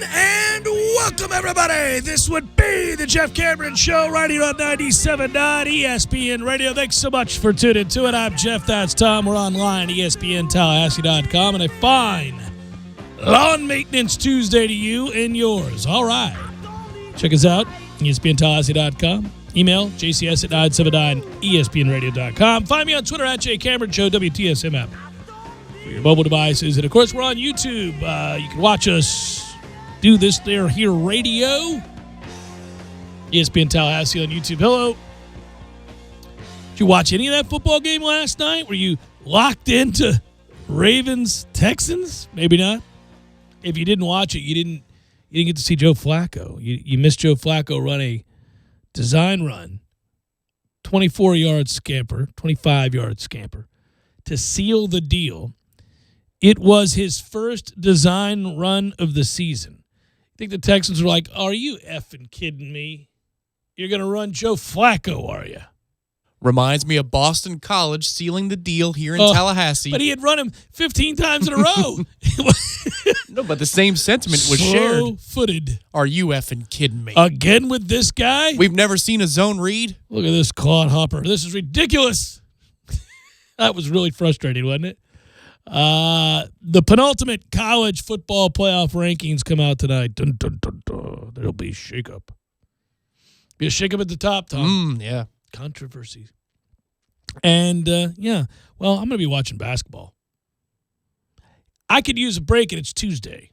and welcome, everybody. This would be the Jeff Cameron Show right here on 97.9 ESPN Radio. Thanks so much for tuning to it. I'm Jeff, that's Tom. We're online at ESPNTallahassee.com, and a fine Lawn Maintenance Tuesday to you and yours. All right. Check us out, ESPNTallahassee.com. Email jcs at 979ESPNradio.com. Find me on Twitter at JCameronShow, WTSM app for your mobile devices. And, of course, we're on YouTube. You can watch us do this there here radio. ESPN Tallahassee on YouTube. Hello. Did you watch any of that football game last night? Were you locked into Ravens-Texans? Maybe not. If you didn't watch it, you didn't get to see Joe Flacco. You missed Joe Flacco run a design run, 24-yard scamper, 25-yard scamper, to seal the deal. It was his first design run of the season. I think the Texans were like, are you effing kidding me? You're going to run Joe Flacco, are you? Reminds me of Boston College sealing the deal here in Tallahassee. But he had run him 15 times in a row. No, but the same sentiment was shared. Slow-footed. Are you effing kidding me? Again with this guy? We've never seen a zone read. Look at this clodhopper. This is ridiculous. That was really frustrating, wasn't it? The penultimate college football playoff rankings come out tonight. Dun, dun, dun, dun. There'll be shakeup. Be a shakeup at the top, Tom. Yeah. Controversy. And, well, I'm going to be watching basketball. I could use a break, and it's Tuesday.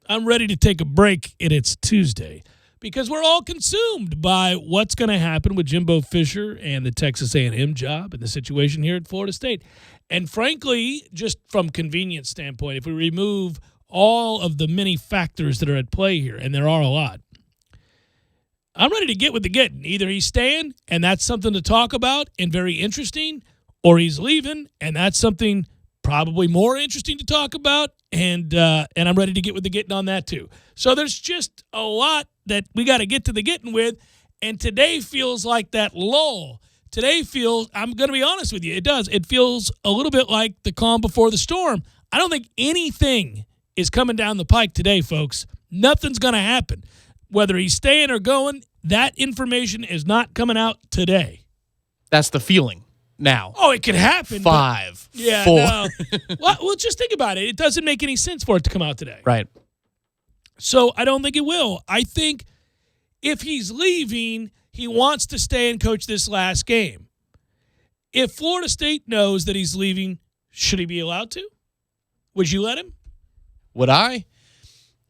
I'm ready to take a break, and it's Tuesday. Because we're all consumed by what's going to happen with Jimbo Fisher and the Texas A&M job and the situation here at Florida State. And frankly, just from convenience standpoint, if we remove all of the many factors that are at play here, and there are a lot, I'm ready to get with the getting. Either he's staying, and that's something to talk about and very interesting, or he's leaving, and that's something probably more interesting to talk about, and I'm ready to get with the getting on that too. So there's just a lot that we got to get to the getting with, and today feels like that lull. Today feels, I'm going to be honest with you, it does. It feels a little bit like the calm before the storm. I don't think anything is coming down the pike today, folks. Nothing's going to happen. Whether he's staying or going, that information is not coming out today. That's the feeling now. Oh, it could happen. 5, yeah, 4. No. Well, just think about it. It doesn't make any sense for it to come out today. Right. So I don't think it will. I think if he's leaving, he wants to stay and coach this last game. If Florida State knows that he's leaving, should he be allowed to? Would you let him? Would I?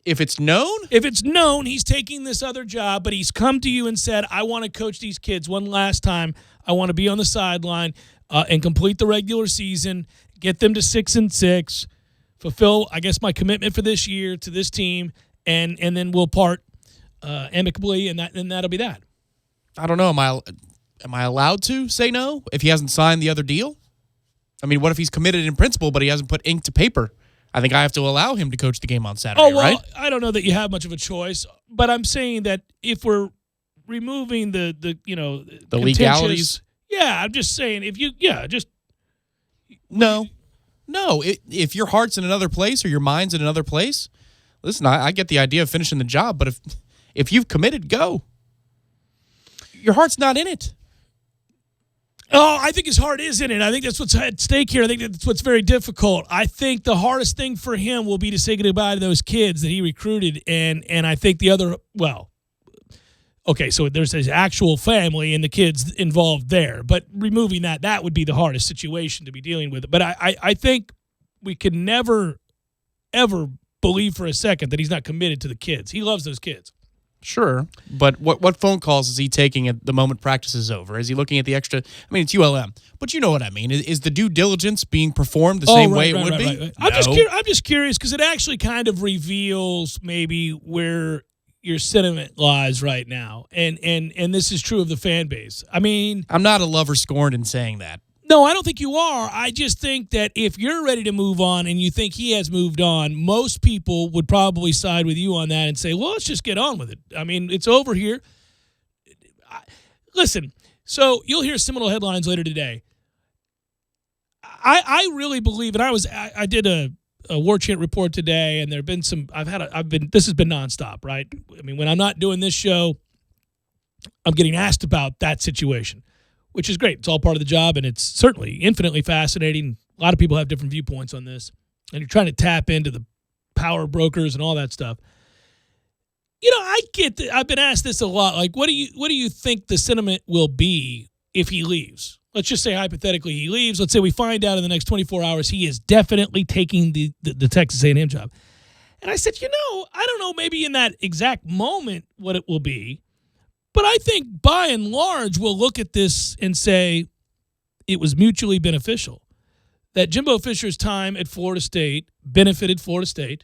If it's known? If it's known he's taking this other job, but he's come to you and said, I want to coach these kids one last time. I want to be on the sideline and complete the regular season, get them to 6-6, fulfill, I guess, my commitment for this year to this team, and then we'll part amicably, and that'll be that. I don't know. Am I allowed to say no if he hasn't signed the other deal? I mean, what if he's committed in principle, but he hasn't put ink to paper? I think I have to allow him to coach the game on Saturday, right? I don't know that you have much of a choice, but I'm saying that if we're removing the legalities. Yeah, I'm just saying No. If your heart's in another place or your mind's in another place, listen, I get the idea of finishing the job, but if you've committed, go. Your heart's not in it. Oh, I think his heart is in it. I think that's what's at stake here. I think that's what's very difficult. I think the hardest thing for him will be to say goodbye to those kids that he recruited, and I think the other, okay, so there's his actual family and the kids involved there, but removing that would be the hardest situation to be dealing with. But I think we can never, ever believe for a second that he's not committed to the kids. He loves those kids. Sure, but what phone calls is he taking at the moment practice is over? Is he looking at the extra? I mean, it's ULM, but you know what I mean. Is the due diligence being performed the same way it would be? Right. No. I'm just curious because it actually kind of reveals maybe where your sentiment lies right now, and this is true of the fan base. I mean, I'm not a lover scorned in saying that. No, I don't think you are. I just think that if you're ready to move on and you think he has moved on, most people would probably side with you on that and say, well, let's just get on with it. I mean, it's over here. Listen, so you'll hear Seminole headlines later today. I really believe, and I did a War Chant report today, and there have been some. This has been nonstop, right? I mean, when I'm not doing this show, I'm getting asked about that situation, which is great. It's all part of the job, and it's certainly infinitely fascinating. A lot of people have different viewpoints on this, and you're trying to tap into the power brokers and all that stuff. You know, I get. I've been asked this a lot. Like, what do you think the sentiment will be if he leaves? Let's just say hypothetically he leaves. Let's say we find out in the next 24 hours he is definitely taking the Texas A&M job. And I said, I don't know, maybe in that exact moment what it will be. But I think by and large we'll look at this and say it was mutually beneficial. That Jimbo Fisher's time at Florida State benefited Florida State,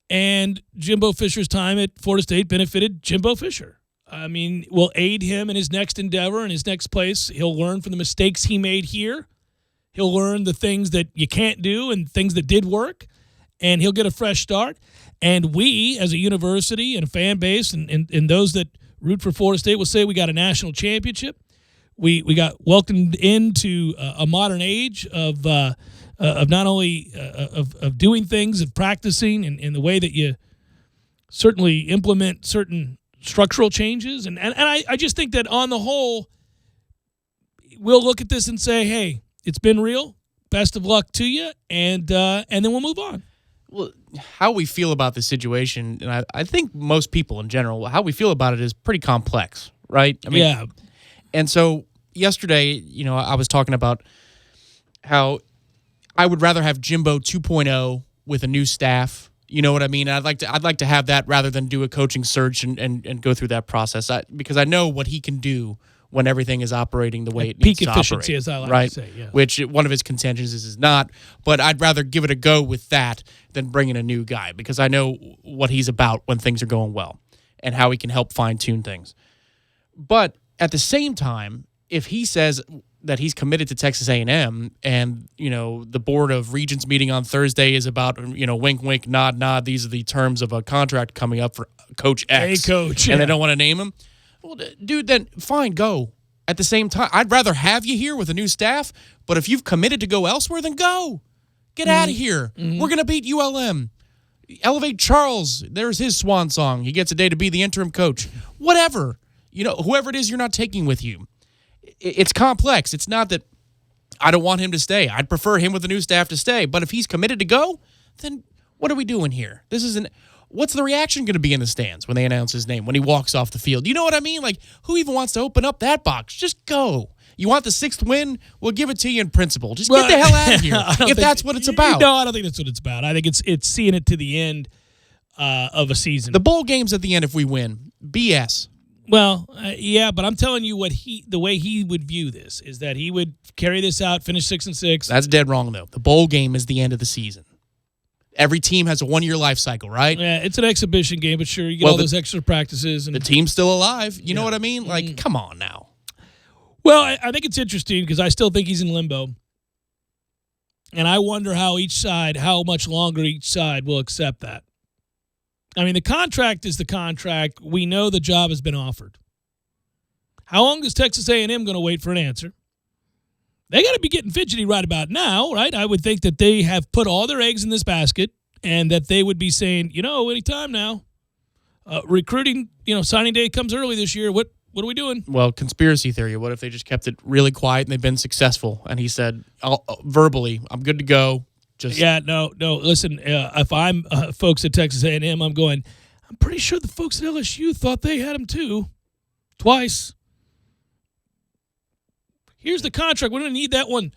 and Jimbo Fisher's time at Florida State benefited Jimbo Fisher. I mean, will aid him in his next endeavor and his next place. He'll learn from the mistakes he made here. He'll learn the things that you can't do and things that did work, and he'll get a fresh start. And we, as a university and a fan base and those that root for Florida State will say we got a national championship. We got welcomed into a modern age of not only of doing things, of practicing, and in the way that you certainly implement certain structural changes. And I just think that on the whole, we'll look at this and say, hey, it's been real. Best of luck to you. And then we'll move on. Well, how we feel about the situation, and I think most people in general, how we feel about it is pretty complex, right? I mean, yeah. And so yesterday, I was talking about how I would rather have Jimbo 2.0 with a new staff. You know what I mean? I'd like to have that rather than do a coaching search and go through that process because I know what he can do when everything is operating the way it needs to operate. Peak efficiency, as I like right? to say, yeah. Which one of his contentions is not, but I'd rather give it a go with that than bring in a new guy because I know what he's about when things are going well and how he can help fine-tune things. But at the same time, if he says that he's committed to Texas A&M and, the Board of Regents meeting on Thursday is about, wink, wink, nod, nod, these are the terms of a contract coming up for Coach X. Hey, Coach. And they don't want to name him. Well, dude, then fine, go. At the same time, I'd rather have you here with a new staff, but if you've committed to go elsewhere, then go. Get out of here. Mm-hmm. We're going to beat ULM. Elevate Charles. There's his swan song. He gets a day to be the interim coach. Whatever. Whoever it is you're not taking with you. It's complex. It's not that I don't want him to stay. I'd prefer him with the new staff to stay. But if he's committed to go, then what are we doing here? What's the reaction going to be in the stands when they announce his name, when he walks off the field? You know what I mean? Like, who even wants to open up that box? Just go. You want the 6th win? We'll give it to you in principle. Just get the hell out of here if that's what it's about. No, I don't think that's what it's about. I think it's seeing it to the end of a season. The bowl game's at the end if we win. BS. Well, yeah, but I'm telling you the way he would view this is that he would carry this out, finish 6-6. That's dead wrong, though. The bowl game is the end of the season. Every team has a 1-year life cycle, right? Yeah, it's an exhibition game, but sure, you get all those extra practices. And the team's still alive. You know what I mean? Like, come on now. Well, I think it's interesting because I still think he's in limbo. And I wonder how much longer each side will accept that. I mean, the contract is the contract. We know the job has been offered. How long is Texas A&M going to wait for an answer? They got to be getting fidgety right about now, right? I would think that they have put all their eggs in this basket and that they would be saying, anytime now. Recruiting, signing day comes early this year. What are we doing? Well, conspiracy theory. What if they just kept it really quiet and they've been successful? And he said, verbally, I'm good to go. No. Listen, if I'm folks at Texas A&M, I'm going, I'm pretty sure the folks at LSU thought they had him too. Twice. Here's the contract. We're going to need that one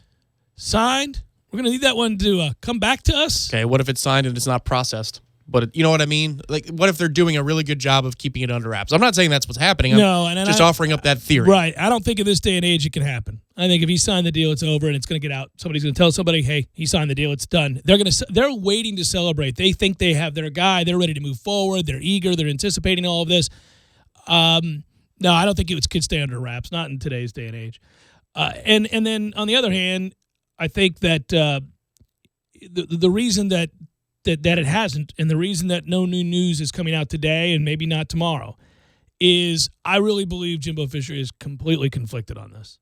signed. We're going to need that one to come back to us. Okay, what if it's signed and it's not processed? But you know what I mean? Like, what if they're doing a really good job of keeping it under wraps? I'm not saying that's what's happening. I'm just offering up that theory. Right. I don't think in this day and age it can happen. I think if he signed the deal, it's over and it's going to get out. Somebody's going to tell somebody, hey, he signed the deal. It's done. They're waiting to celebrate. They think they have their guy. They're ready to move forward. They're eager. They're anticipating all of this. No, I don't think it could stay under wraps, not in today's day and age. And then on the other hand, I think that the reason that it hasn't, and the reason that no new news is coming out today and maybe not tomorrow, is I really believe Jimbo Fisher is completely conflicted on this.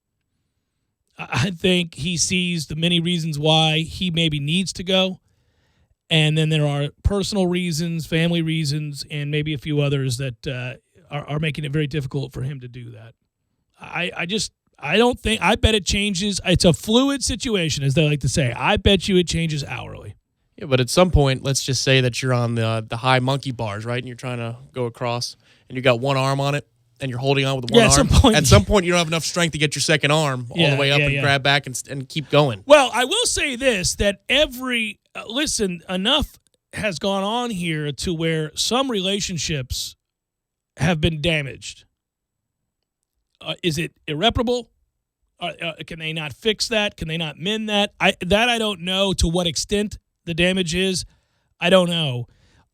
I think he sees the many reasons why he maybe needs to go, And then there are personal reasons, family reasons, and maybe a few others that are making it very difficult for him to do that. I don't think – I bet it changes. It's a fluid situation, as they like to say. I bet you it changes hourly. Yeah, but at some point, let's just say that you're on the high monkey bars, right? And you're trying to go across, and you got one arm on it, and you're holding on with one arm. At some point, you don't have enough strength to get your second arm all the way up and grab back and keep going. Well, I will say this, that listen, enough has gone on here to where some relationships have been damaged. Is it irreparable? Can they not fix that? Can they not mend that? I don't know to what extent the damage is. I don't know.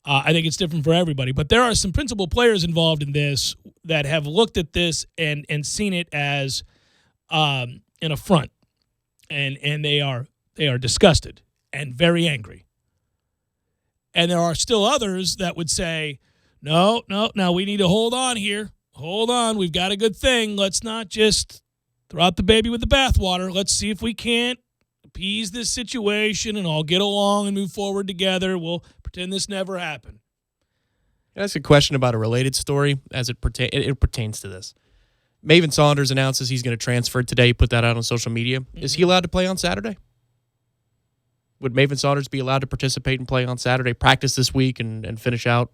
I think it's different for everybody. But there are some principal players involved in this that have looked at this and seen it as an affront. And they are disgusted and very angry. And there are still others that would say, no, we need to hold on here. Hold on, we've got a good thing. Let's not just throw out the baby with the bathwater. Let's see if we can't appease this situation and all get along and move forward together. We'll pretend this never happened. Can I ask a question about a related story as it pertains to this? Maven Saunders announces he's going to transfer today. He put that out on social media. Mm-hmm. Is he allowed to play on Saturday? Would Maven Saunders be allowed to participate and play on Saturday, practice this week, and finish out?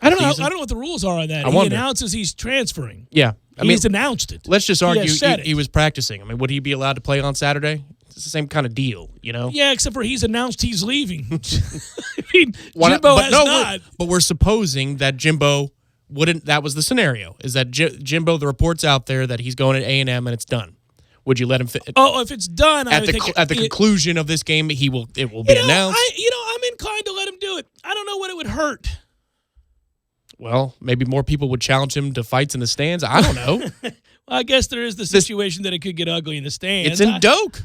I don't know what the rules are on that. He announces he's transferring. Yeah. He's announced it. Let's just argue he was practicing. I mean, would he be allowed to play on Saturday? It's the same kind of deal, you know? Yeah, except for he's announced he's leaving. I mean, Jimbo has not. But we're supposing that Jimbo wouldn't. That was the scenario, is that Jimbo, the report's out there that he's going to A&M and it's done. Would you let him fit? Oh, if it's done, at the conclusion of this game, it will be announced. I'm inclined to let him do it. I don't know what it would hurt. Well, maybe more people would challenge him to fights in the stands. I don't know. Well, I guess there is the situation that it could get ugly in the stands. It's in Doak.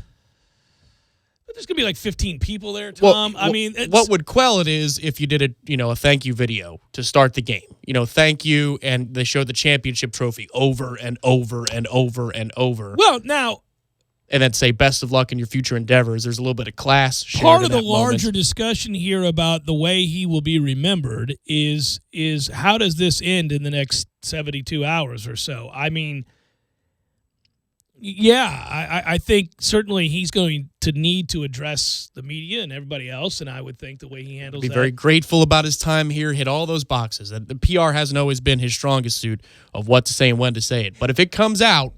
But there's going to be like 15 people there, Tom. What would quell it is if you did a thank you video to start the game. Thank you, and they showed the championship trophy over and over and over and over. Well, now... And then say, best of luck in your future endeavors. There's a little bit of class shared part of the larger moment. Discussion here about the way he will be remembered is how does this end in the next 72 hours or so? I mean, yeah, I think certainly he's going to need to address the media and everybody else, and I would think the way he handles that. Be very grateful about his time here, hit all those boxes. The PR hasn't always been his strongest suit of what to say and when to say it. But if it comes out,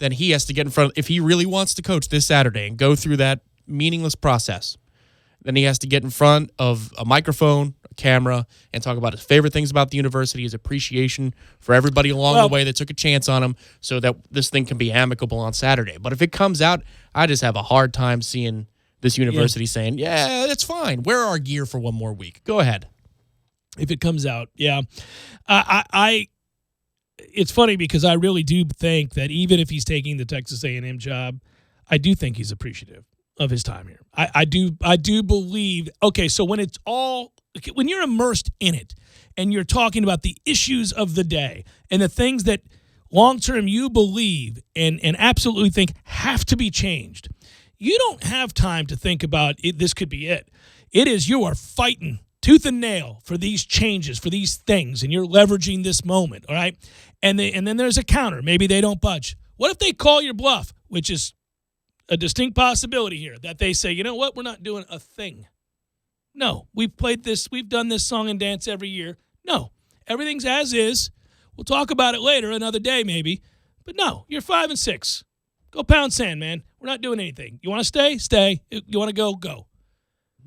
then he has to get in front. If he really wants to coach this Saturday and go through that meaningless process, then he has to get in front of a microphone, a camera, and talk about his favorite things about the university, his appreciation for everybody along the way that took a chance on him so that this thing can be amicable on Saturday. But if it comes out, I just have a hard time seeing this university saying, yeah, that's fine. Wear our gear for one more week. Go ahead. If it comes out, yeah. It's funny because I really do think that even if he's taking the Texas A&M job, I do think he's appreciative of his time here. I do believe. Okay, so when you're immersed in it and you're talking about the issues of the day and the things that long term you believe and absolutely think have to be changed, you don't have time to think about it. This could be it. It is you are fighting tooth and nail for these changes, for these things, and you're leveraging this moment, all right? And then there's a counter. Maybe they don't budge. What if they call your bluff, which is a distinct possibility here, that they say, you know what, we're not doing a thing. No, we've done this song and dance every year. No, everything's as is. We'll talk about it later, another day maybe. But no, you're 5-6. Go pound sand, man. We're not doing anything. You want to stay? Stay. You want to go? Go.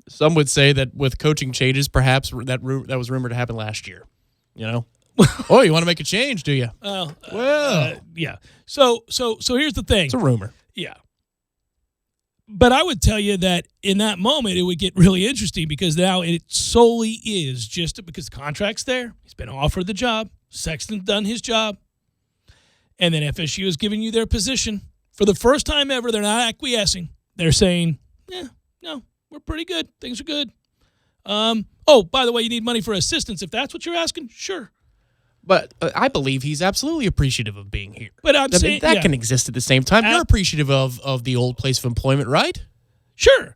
Some would say that with coaching changes, perhaps that was rumored to happen last year. Oh, you want to make a change, do you? Yeah. So here's the thing. It's a rumor. Yeah. But I would tell you that in that moment, it would get really interesting because now it solely is just because the contract's there. He's been offered the job. Sexton's done his job. And then FSU is giving you their position. For the first time ever, they're not acquiescing. They're saying, no, we're pretty good. Things are good. By the way, you need money for assistance. If that's what you're asking, sure. But I believe he's absolutely appreciative of being here. But I'm saying that can exist at the same time. You're appreciative of the old place of employment, right? Sure.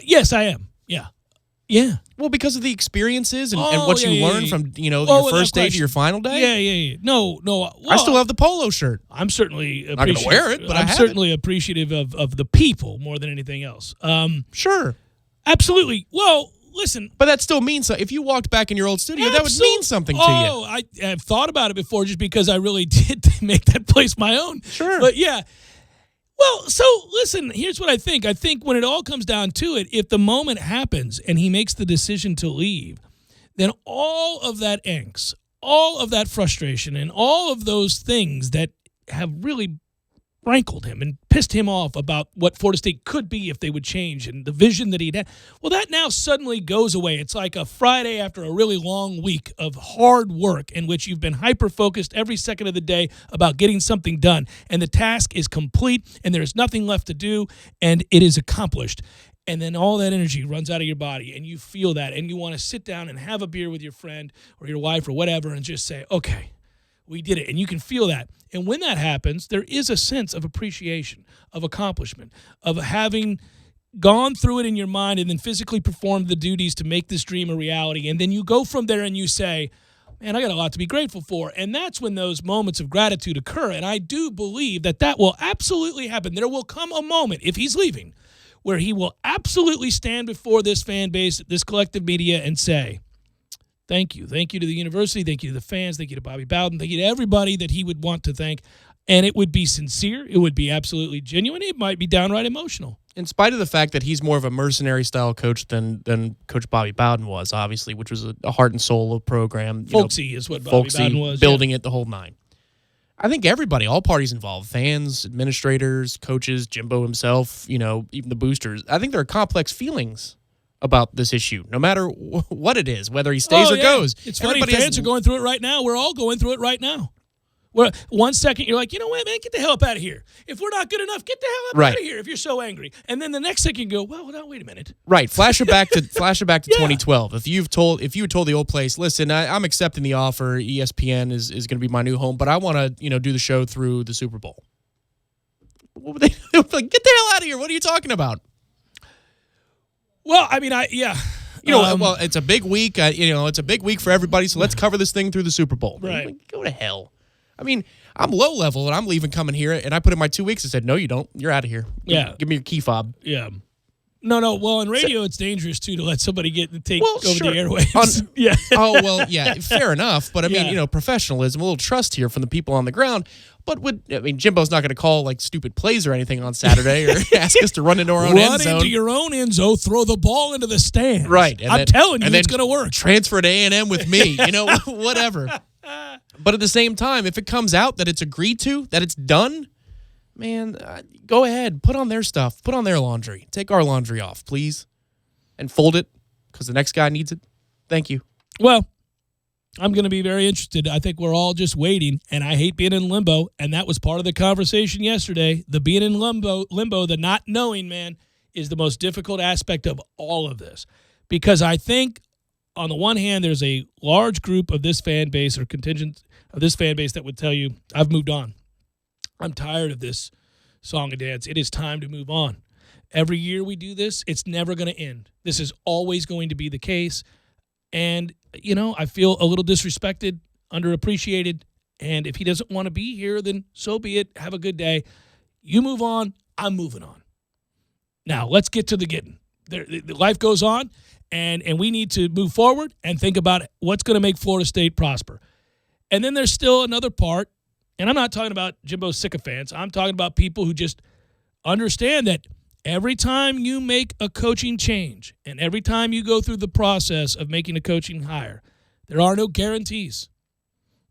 Yes, I am. Yeah. Yeah. Well, because of the experiences and what you learned from, your first day to your final day. Yeah. No. Well, I still have the polo shirt. I'm certainly not going to wear it, but I'm certainly appreciative of the people more than anything else. Sure. Absolutely. Well, listen. But that still means so. If you walked back in your old studio, that would mean something to you. Oh, I've thought about it before just because I really did make that place my own. Sure. But yeah. Well, so listen, here's what I think. I think when it all comes down to it, if the moment happens and he makes the decision to leave, then all of that angst, all of that frustration, and all of those things that have really rankled him and pissed him off about what Florida State could be if they would change and the vision that he'd had, well, that now suddenly goes away. It's like a Friday after a really long week of hard work in which you've been hyper-focused every second of the day about getting something done, and the task is complete, and there's nothing left to do, and it is accomplished. And then all that energy runs out of your body, and you feel that, and you want to sit down and have a beer with your friend or your wife or whatever and just say, okay, we did it. And you can feel that. And when that happens, there is a sense of appreciation, of accomplishment, of having gone through it in your mind and then physically performed the duties to make this dream a reality. And then you go from there and you say, man, I got a lot to be grateful for. And that's when those moments of gratitude occur. And I do believe that will absolutely happen. There will come a moment, if he's leaving, where he will absolutely stand before this fan base, this collective media, and say, thank you. Thank you to the university. Thank you to the fans. Thank you to Bobby Bowden. Thank you to everybody that he would want to thank. And it would be sincere. It would be absolutely genuine. It might be downright emotional. In spite of the fact that he's more of a mercenary-style coach than Coach Bobby Bowden was, obviously, which was a heart and soul of program. Folksy is what Bobby Bowden was. Building it the whole nine. I think everybody, all parties involved, fans, administrators, coaches, Jimbo himself, even the boosters, I think there are complex feelings about this issue, no matter what it is, whether he stays or goes. It's funny, fans are going through it right now. We're all going through it right now. Well, 1 second you're like, you know what, man, get the hell up out of here. If we're not good enough, get the hell up out of here if you're so angry. And then the next second you go, well, now wait a minute. Right. Flash it back to 2012. If you had told the old place, listen, I'm accepting the offer. ESPN is going to be my new home, but I want to, do the show through the Super Bowl. What would they like, get the hell out of here. What are you talking about? Well, I mean, well, it's a big week. It's a big week for everybody. So let's cover this thing through the Super Bowl. Right. Like, go to hell. I mean, I'm low level and I'm leaving coming here, and I put in my 2 weeks and said, no, you don't. You're out of here. Give me your key fob. Yeah. No. Well, in radio, it's dangerous too to let somebody take over sure. the airwaves. Yeah. Oh well, yeah, fair enough. But I mean, professionalism, a little trust here from the people on the ground. But Jimbo's not going to call like stupid plays or anything on Saturday or ask us to run into our own end zone. Run into your own end zone, throw the ball into the stands. Right. I'm telling you, it's going to work. Transfer to A&M with me. Whatever. But at the same time, if it comes out that it's agreed to, that it's done, man, go ahead. Put on their stuff. Put on their laundry. Take our laundry off, please. And fold it because the next guy needs it. Thank you. Well, I'm going to be very interested. I think we're all just waiting, and I hate being in limbo, and that was part of the conversation yesterday. The being in limbo, the not knowing, man, is the most difficult aspect of all of this. Because I think, on the one hand, there's a large group of this fan base or contingent of this fan base that would tell you, I've moved on. I'm tired of this song and dance. It is time to move on. Every year we do this, it's never going to end. This is always going to be the case. And, I feel a little disrespected, underappreciated. And if he doesn't want to be here, then so be it. Have a good day. You move on. I'm moving on. Now, let's get to the getting. Life goes on, and we need to move forward and think about what's going to make Florida State prosper. And then there's still another part, and I'm not talking about Jimbo's sycophants. I'm talking about people who just understand that every time you make a coaching change and every time you go through the process of making a coaching hire, there are no guarantees.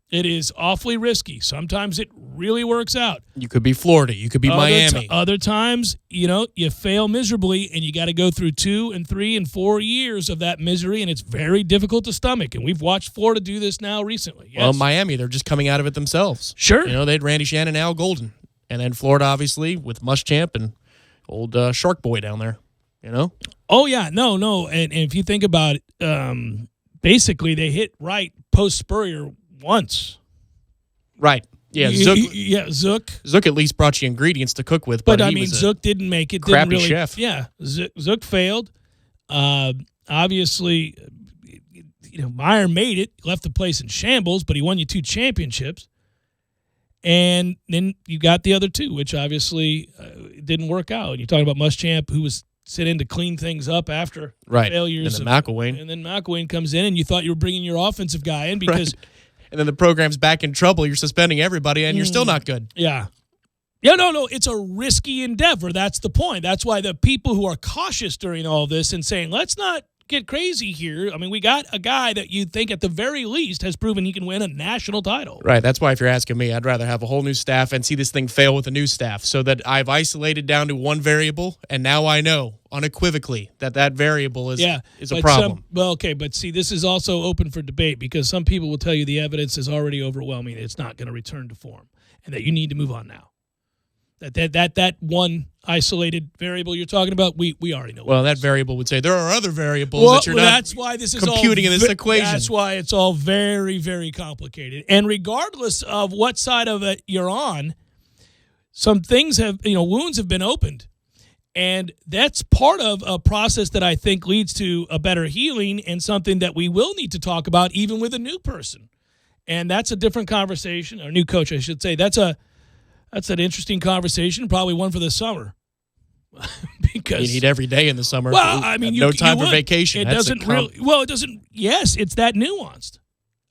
It is awfully risky. Sometimes it really works out. You could be Florida. You could be Miami. Other times, you fail miserably, and you got to go through 2 and 3 and 4 years of that misery, and it's very difficult to stomach. And we've watched Florida do this now recently. Yes. Well, Miami, they're just coming out of it themselves. Sure. They had Randy Shannon, Al Golden. And then Florida, obviously, with Muschamp and old Shark Boy down there, Oh, yeah. No. And if you think about it, basically they hit right post-Spurrier once. Right. Yeah, Zook. Zook. Zook at least brought you ingredients to cook with. But I mean, Zook didn't make it. Crappy didn't really, chef. Yeah, Zook failed. obviously, Meyer made it, left the place in shambles, but he won you 2 championships. And then you got the other 2, which obviously didn't work out. And you're talking about Muschamp, who was sent in to clean things up after failures. And then McElwain. And then McElwain comes in, and you thought you were bringing your offensive guy in because and then the program's back in trouble. You're suspending everybody, and you're still not good. Yeah. Yeah, no. It's a risky endeavor. That's the point. That's why the people who are cautious during all this and saying, let's not get crazy here. I mean, we got a guy that you think at the very least has proven he can win a national title. Right. That's why if you're asking me, I'd rather have a whole new staff and see this thing fail with a new staff so that I've isolated down to one variable, and now I know unequivocally that variable is a problem. But see, this is also open for debate because some people will tell you the evidence is already overwhelming. It's not going to return to form and that you need to move on now. That one isolated variable you're talking about, we already know. Well, that variable would say there are other variables that you're not that's why this is computing in this equation. That's why it's all very, very complicated. And regardless of what side of it you're on, some things wounds have been opened. And that's part of a process that I think leads to a better healing and something that we will need to talk about even with a new person. And that's a different conversation, or new coach, I should say. That's an interesting conversation, probably one for the summer. Because you need every day in the summer. Well, I mean, no time for vacation. It doesn't really. Well, it doesn't. Yes, it's that nuanced.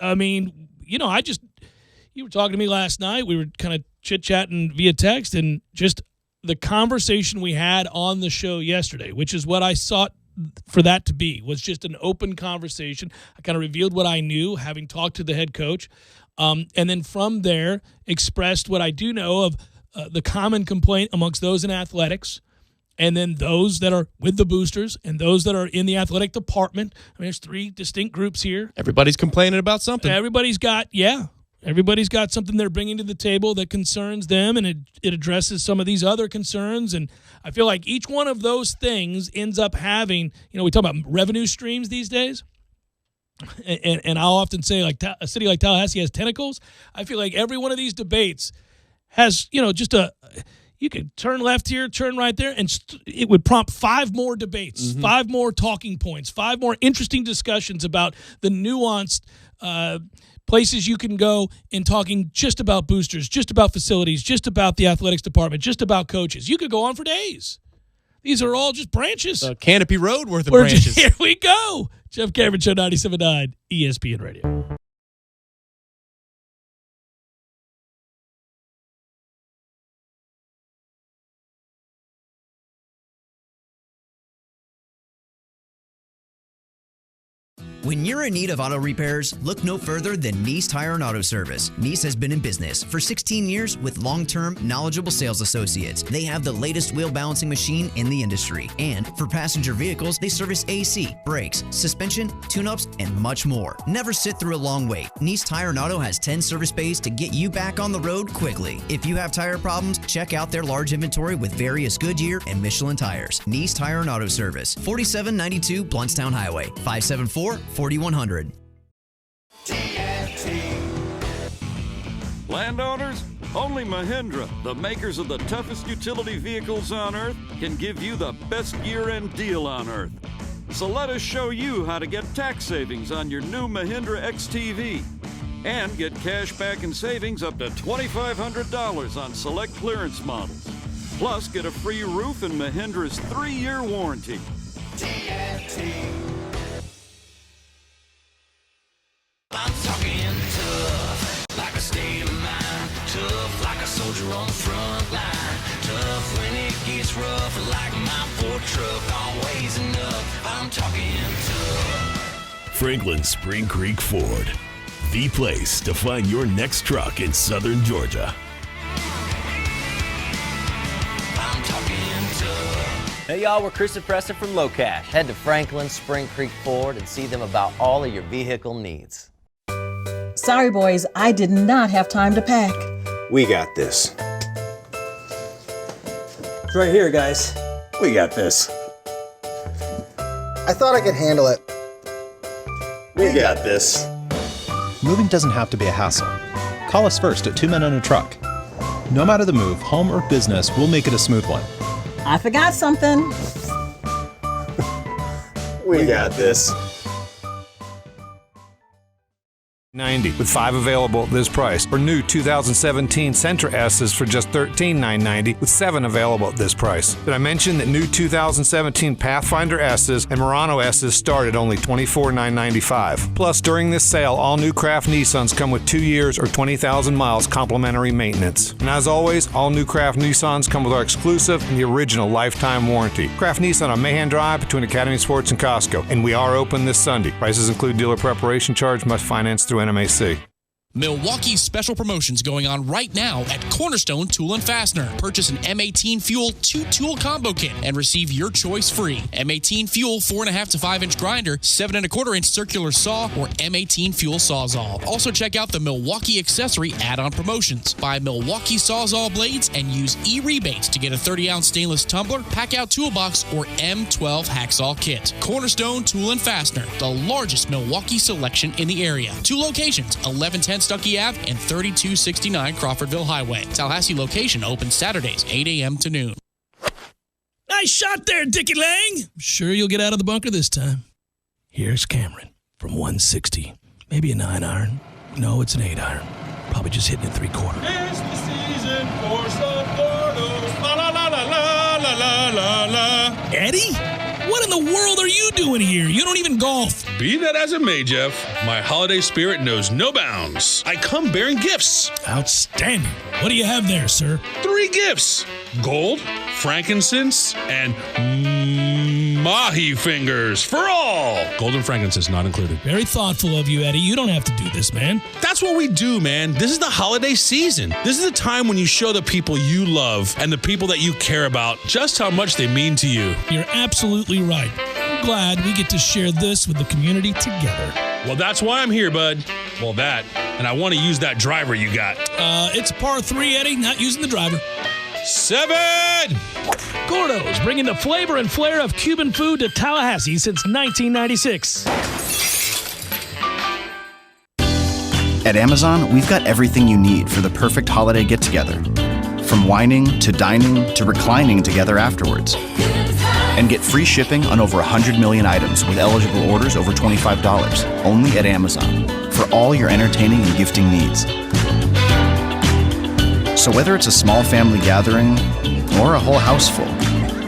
I mean, you were talking to me last night. We were kind of chit-chatting via text, and just the conversation we had on the show yesterday, which is what I sought for that to be, was just an open conversation. I kind of revealed what I knew, having talked to the head coach. And then from there, expressed what I do know of the common complaint amongst those in athletics, and then those that are with the boosters, and those that are in the athletic department. I mean, there's 3 distinct groups here. Everybody's complaining about something. Everybody's got something they're bringing to the table that concerns them, and it addresses some of these other concerns. And I feel like each one of those things ends up having, we talk about revenue streams these days. And I'll often say, like, a city like Tallahassee has tentacles. I feel like every one of these debates has, you could turn left here, turn right there, and it would prompt 5 more debates, 5 more talking points, 5 more interesting discussions about the nuanced places you can go in talking just about boosters, just about facilities, just about the athletics department, just about coaches. You could go on for days. These are all just branches. A Canopy Road worth of branches. Here we go. Jeff Cameron Show, 97.9 ESPN Radio. When you're in need of auto repairs, look no further than Nice Tire and Auto Service. Nice has been in business for 16 years with long-term, knowledgeable sales associates. They have the latest wheel balancing machine in the industry. And for passenger vehicles, they service AC, brakes, suspension, tune-ups, and much more. Never sit through a long wait. Nice Tire and Auto has 10 service bays to get you back on the road quickly. If you have tire problems, check out their large inventory with various Goodyear and Michelin tires. Nice Tire and Auto Service, 4792 Bluntstown Highway, 574-4100. Landowners, only Mahindra, the makers of the toughest utility vehicles on earth, can give you the best year-end deal on earth. So let us show you how to get tax savings on your new Mahindra XTV and get cash back and savings up to $2,500 on select clearance models. Plus, get a free roof and Mahindra's 3-year warranty. I'm talking tough, like a state of mind. Tough, like a soldier on the front line. Tough when it gets rough, like my Ford truck, always enough. I'm talking tough. Franklin Spring Creek Ford, the place to find your next truck in southern Georgia. I'm talking tough. Hey y'all, we're Chris and Preston from Low Cash. Head to Franklin Spring Creek Ford and see them about all of your vehicle needs. Sorry, boys, I did not have time to pack. We got this. It's right here, guys. We got this. I thought I could handle it. We got this. Moving doesn't have to be a hassle. Call us first at 2 Men on a Truck. No matter the move, home or business, we'll make it a smooth one. I forgot something. We got this. 90 with 5 available at this price, or new 2017 Sentra S's for just $13,990 with 7 available at this price. Did I mention that new 2017 Pathfinder S's and Murano S's start at only $24,995? Plus, during this sale, all new Kraft Nissans come with 2 years or 20,000 miles complimentary maintenance. And as always, all new Kraft Nissans come with our exclusive and the original lifetime warranty. Kraft Nissan on Mahan Drive between Academy Sports and Costco, and we are open this Sunday. Prices include dealer preparation charge, must finance through NMAC. Milwaukee's special promotions going on right now at Cornerstone Tool & Fastener. Purchase an M18 Fuel 2-tool combo kit and receive your choice free. M18 Fuel 4.5 to 5-inch grinder, 7 1/4-inch circular saw, or M18 Fuel Sawzall. Also check out the Milwaukee Accessory add-on promotions. Buy Milwaukee Sawzall blades and use e-rebates to get a 30-ounce stainless tumbler, pack-out toolbox, or M12 hacksaw kit. Cornerstone Tool & Fastener, the largest Milwaukee selection in the area. 2 locations, 1110 Stuckey Ave and 3269 Crawfordville Highway. Tallahassee location open Saturdays, 8 a.m. to noon. Nice shot there, Dickie Lang. I'm sure you'll get out of the bunker this time. Here's Cameron from 160. Maybe a 9-iron. No, it's an 8-iron. Probably just hitting it 3/4. It's the season for some pornos. La la la la la la la la. Eddie? What in the world are you doing here? You don't even golf. Be that as it may, Jeff, my holiday spirit knows no bounds. I come bearing gifts. Outstanding. What do you have there, sir? 3 gifts. Gold, frankincense, and mahi fingers for all. Gold and frankincense not included. Very thoughtful of you, Eddie. You don't have to do this, man. That's what we do, man. This is the holiday season. This is the time when you show the people you love and the people that you care about just how much they mean to you. You're absolutely right. I'm glad we get to share this with the community together. Well, that's why I'm here, bud. Well, that. And I want to use that driver you got. It's a par 3, Eddie. Not using the driver. 7! Gordo's, bringing the flavor and flair of Cuban food to Tallahassee since 1996. At Amazon, we've got everything you need for the perfect holiday get-together. From wining to dining to reclining together afterwards. And get free shipping on over 100 million items with eligible orders over $25, only at Amazon, for all your entertaining and gifting needs. So whether it's a small family gathering or a whole house full,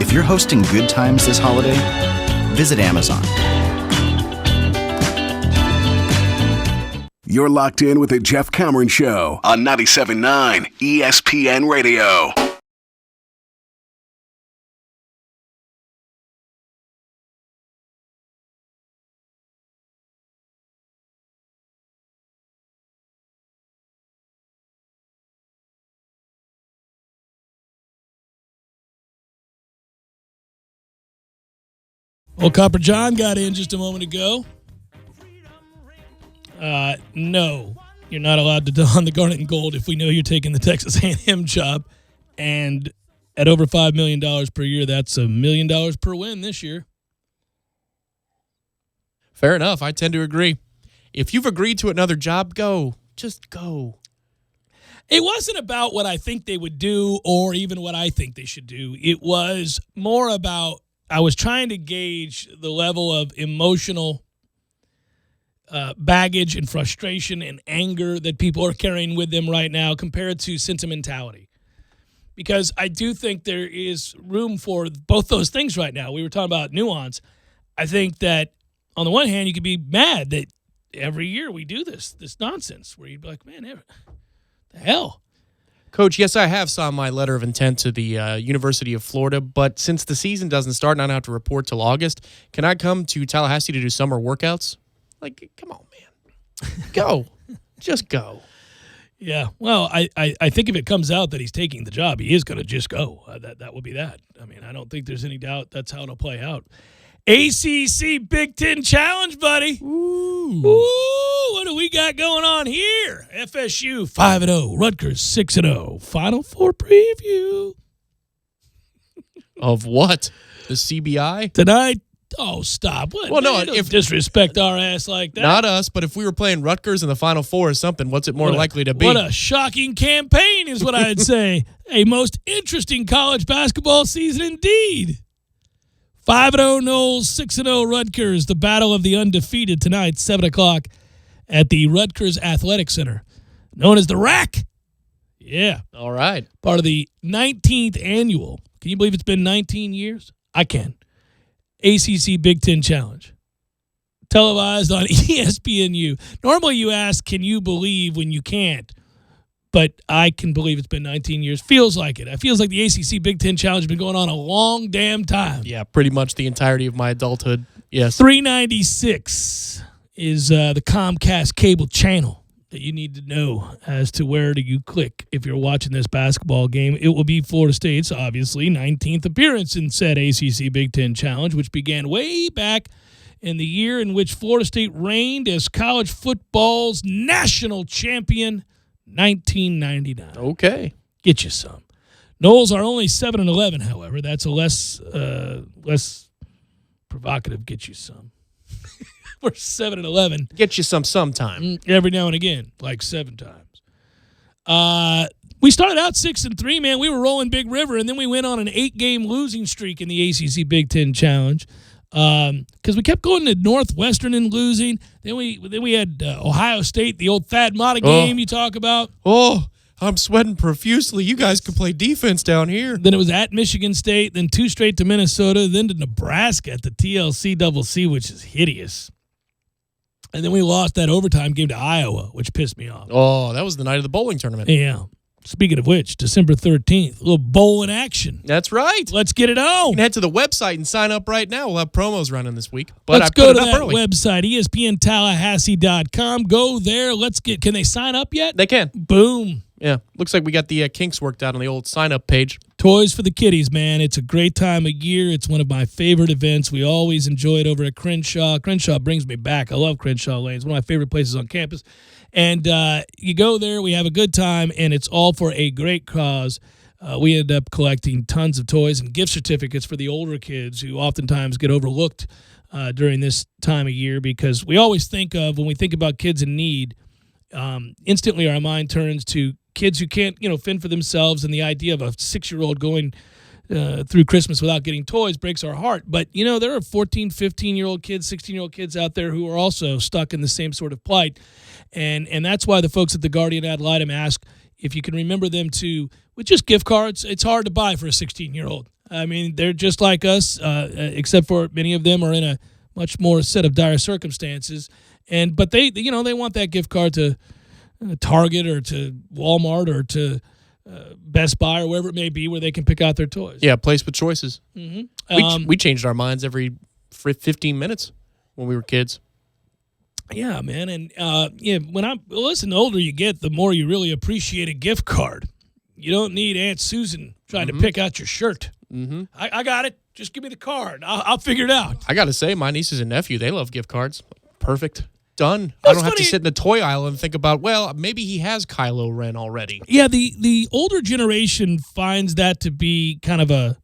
if you're hosting good times this holiday, visit Amazon. You're locked in with the Jeff Cameron Show on 97.9 ESPN Radio. Well, Copper John got in just a moment ago. No, you're not allowed to don the garnet and gold if we know you're taking the Texas A&M job. And at over $5 million per year, that's $1 million per win this year. Fair enough. I tend to agree. If you've agreed to another job, go. Just go. It wasn't about what I think they would do or even what I think they should do. It was more about I was trying to gauge the level of emotional baggage and frustration and anger that people are carrying with them right now compared to sentimentality. Because I do think there is room for both those things right now. We were talking about nuance. I think that on the one hand, you could be mad that every year we do this nonsense where you'd be like, man, the hell? Coach, yes, I have signed my letter of intent to the University of Florida, but since the season doesn't start and I don't have to report till August, can I come to Tallahassee to do summer workouts? Like, come on, man. Go. Just go. Yeah, well, I think if it comes out that he's taking the job, he is going to just go. That would be that. I mean, I don't think there's any doubt that's how it'll play out. ACC-Big Ten Challenge, buddy. Ooh, what do we got going on here? FSU 5-0, Rutgers 6-0. Final Four preview. Of what? The CBI? Tonight? Oh, stop. What? Well, no, if disrespect our ass like that. Not us, but if we were playing Rutgers in the Final Four or something, what's it more likely to be? What a shocking campaign is what I'd say. A most interesting college basketball season indeed. 5-0 Knowles, 6-0 Rutgers. The battle of the undefeated tonight, 7 o'clock at the Rutgers Athletic Center, known as the RAC. Yeah. All right. Part of the 19th annual. Can you believe it's been 19 years? I can. ACC-Big Ten Challenge. Televised on ESPNU. Normally you ask, can you believe when you can't? But I can believe it's been 19 years. Feels like it. It feels like the ACC-Big Ten Challenge has been going on a long damn time. Yeah, pretty much the entirety of my adulthood. Yes. 396 is the Comcast cable channel that you need to know as to where do you click if you're watching this basketball game. It will be Florida State's, obviously, 19th appearance in said ACC-Big Ten Challenge, which began way back in the year in which Florida State reigned as college football's national champion, 1999. Okay. Get you some. Knowles are only 7-11, however. That's a less provocative get you some. We're 7-11. Get you some sometime. Every now and again, like 7 times. We started out 6-3, man. We were rolling Big River, and then we went on an 8-game losing streak in the ACC-Big Ten Challenge. Because we kept going to Northwestern and losing. Then we had Ohio State, the old Thad Matta game you talk about. Oh, I'm sweating profusely. You guys can play defense down here. Then it was at Michigan State, then 2 straight to Minnesota, then to Nebraska at the TLC-CC, which is hideous. And then we lost that overtime game to Iowa, which pissed me off. Oh, that was the night of the bowling tournament. Yeah. Speaking of which, December 13th, a little bowling action. That's right. Let's get it on. You can head to the website and sign up right now. We'll have promos running this week. But Let's go to that website, ESPNTallahassee.com. Go there. Can they sign up yet? They can. Boom. Yeah. Looks like we got the kinks worked out on the old sign-up page. Toys for the kiddies, man. It's a great time of year. It's one of my favorite events. We always enjoy it over at Crenshaw. Crenshaw brings me back. I love Crenshaw Lane. It's one of my favorite places on campus. And you go there, we have a good time, and it's all for a great cause. We end up collecting tons of toys and gift certificates for the older kids who oftentimes get overlooked during this time of year, because we always think of, when we think about kids in need, instantly our mind turns to kids who can't, fend for themselves, and the idea of a 6-year-old going through Christmas without getting toys breaks our heart. But, there are 14, 15-year-old kids, 16-year-old kids out there who are also stuck in the same sort of plight. And that's why the folks at the Guardian Ad Litem ask if you can remember them with just gift cards. It's hard to buy for a 16-year-old. I mean, they're just like us, except for many of them are in a much more set of dire circumstances. But they want that gift card to Target or to Walmart or to Best Buy or wherever it may be, where they can pick out their toys. Yeah, place with choices. Mm-hmm. We changed our minds every 15 minutes when we were kids. Yeah, man. And the older you get, the more you really appreciate a gift card. You don't need Aunt Susan trying to pick out your shirt. Mm-hmm. I got it. Just give me the card. I'll figure it out. I got to say, my nieces and nephew, they love gift cards. Perfect. Done. I don't have to sit in the toy aisle and think about, well, maybe he has Kylo Ren already. Yeah, the older generation finds that to be kind of a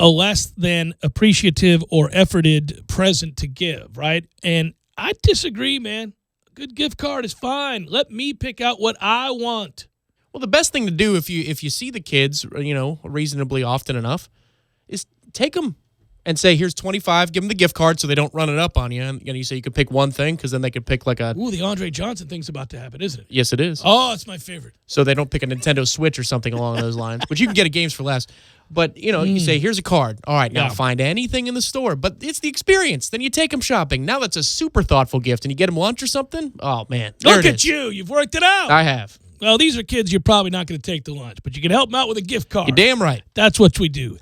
less than appreciative or efforted present to give, right? And I disagree, man. A good gift card is fine. Let me pick out what I want. Well, the best thing to do if you see the kids, reasonably often enough, is take them and say, here's 25, give them the gift card so they don't run it up on you. And you say you could pick one thing, because then they could pick like a... Ooh, the Andre Johnson thing's about to happen, isn't it? Yes, it is. Oh, it's my favorite. So they don't pick a Nintendo Switch or something along those lines, which you can get at Games for Less. But, you say, here's a card. All right, now find anything in the store. But it's the experience. Then you take them shopping. Now that's a super thoughtful gift, and you get them lunch or something. Oh, man. Look at you. You've worked it out. I have. Well, these are kids you're probably not going to take to lunch, but you can help them out with a gift card. You're damn right. That's what we do.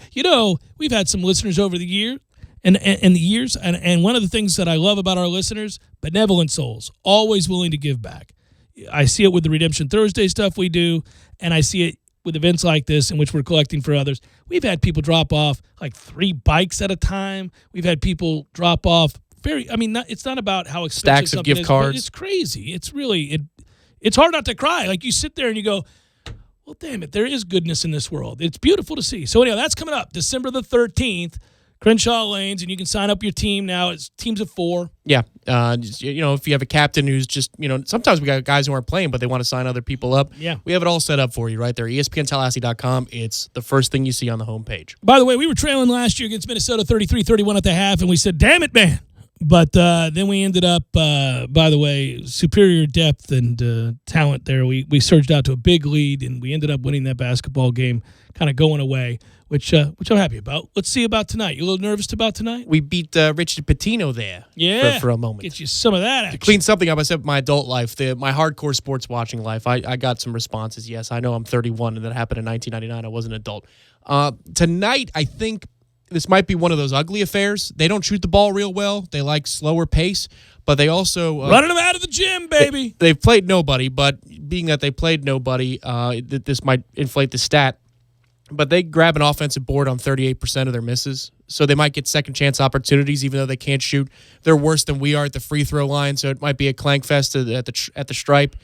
We've had some listeners over the year and the years, and one of the things that I love about our listeners, benevolent souls, always willing to give back. I see it with the Redemption Thursday stuff we do, and I see it with events like this in which we're collecting for others. We've had people drop off like 3 bikes at a time. We've had people drop off it's not about how expensive stacks of gift cards. It's crazy. It's really it's hard not to cry. Like, you sit there and you go, well, damn it, there is goodness in this world. It's beautiful to see. So anyhow, that's coming up December the 13th. Crenshaw Lanes, and you can sign up your team now. It's teams of 4. Yeah. If you have a captain who's just, sometimes we got guys who aren't playing, but they want to sign other people up. Yeah. We have it all set up for you right there. ESPNTallahassee.com. It's the first thing you see on the homepage. By the way, we were trailing last year against Minnesota 33-31 at the half, and we said, damn it, man. But then we ended up, by the way, superior depth and talent there. We surged out to a big lead, and we ended up winning that basketball game, kind of going away, which I'm happy about. Let's see about tonight. You a little nervous about tonight? We beat Richard Pitino there for a moment. Get you some of that action. To clean something up, I said my adult life, my hardcore sports watching life, I got some responses. Yes, I know I'm 31, and that happened in 1999. I was an adult. Tonight, I think this might be one of those ugly affairs. They don't shoot the ball real well. They like slower pace, but they also running them out of the gym, baby. They've played nobody, but being that they played nobody, this might inflate the stat. But they grab an offensive board on 38% of their misses, so they might get second chance opportunities, even though they can't shoot. They're worse than we are at the free throw line, so it might be a clank fest at the stripe.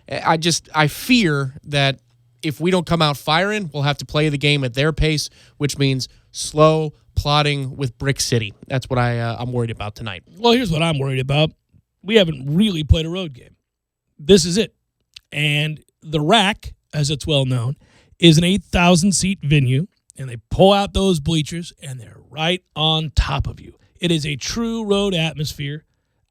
I fear that if we don't come out firing, we'll have to play the game at their pace, which means slow, plodding with Brick City. That's what I'm worried about tonight. Well, here's what I'm worried about. We haven't really played a road game. This is it. And the Rack, as it's well known, is an 8,000-seat venue, and they pull out those bleachers, and they're right on top of you. It is a true road atmosphere.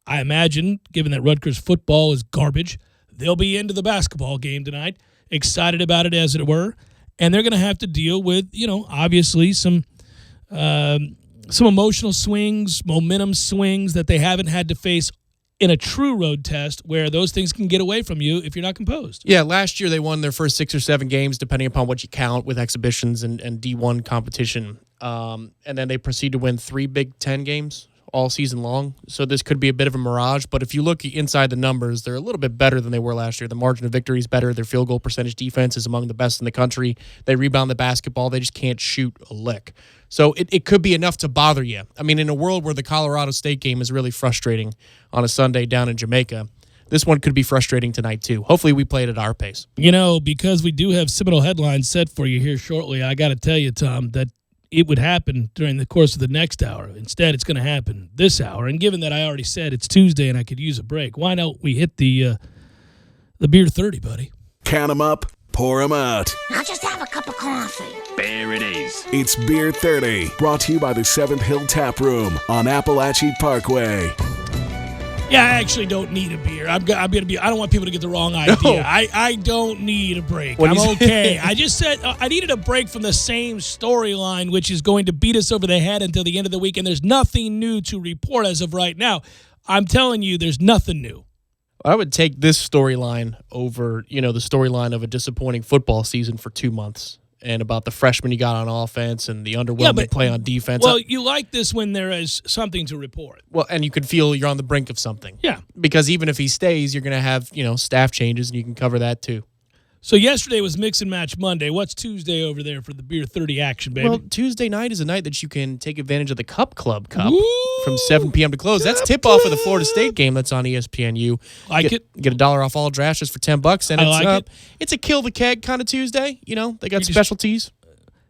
I imagine, given that Rutgers football is garbage, they'll be into the basketball game tonight, excited about it as it were, and they're going to have to deal with, obviously some emotional swings, momentum swings that they haven't had to face in a true road test where those things can get away from you if you're not composed. Yeah, last year they won their first 6 or 7 games, depending upon what you count with exhibitions and D1 competition. And then they proceed to win 3 Big Ten games all season long. So this could be a bit of a mirage. But if you look inside the numbers, they're a little bit better than they were last year. The margin of victory is better. Their field goal percentage defense is among the best in the country. They rebound the basketball. They just can't shoot a lick. So it could be enough to bother you. I mean, in a world where the Colorado State game is really frustrating on a Sunday down in Jamaica, this one could be frustrating tonight too. Hopefully we play it at our pace. Because we do have Seminole headlines set for you here shortly, I got to tell you, Tom, that it would happen during the course of the next hour. Instead, it's going to happen this hour. And given that I already said it's Tuesday and I could use a break, why don't we hit the beer 30, buddy? Count 'em up, pour 'em out. I'll just have a cup of coffee. There it is. It's Beer 30, brought to you by the 7th Hill Tap Room on Appalachia Parkway. Yeah, I actually don't need a beer. I'm gonna be. I don't want people to get the wrong idea. No. I don't need a break. I'm okay. I just said I needed a break from the same storyline, which is going to beat us over the head until the end of the week, and there's nothing new to report as of right now. I'm telling you, there's nothing new. I would take this storyline over, the storyline of a disappointing football season for 2 months. And about the freshmen you got on offense and the underwhelming play on defense. Well, you like this when there is something to report. Well, and you can feel you're on the brink of something. Yeah. Because even if he stays, you're going to have, staff changes, and you can cover that too. So yesterday was Mix and Match Monday. What's Tuesday over there for the Beer 30 action, baby? Well, Tuesday night is a night that you can take advantage of the Cup Club Cup from 7 p.m. to close. That's tip-off of the Florida State game that's on ESPNU. It. Get $1 off all drafts just for $10. And it's a kill the keg kind of Tuesday. They got specialties.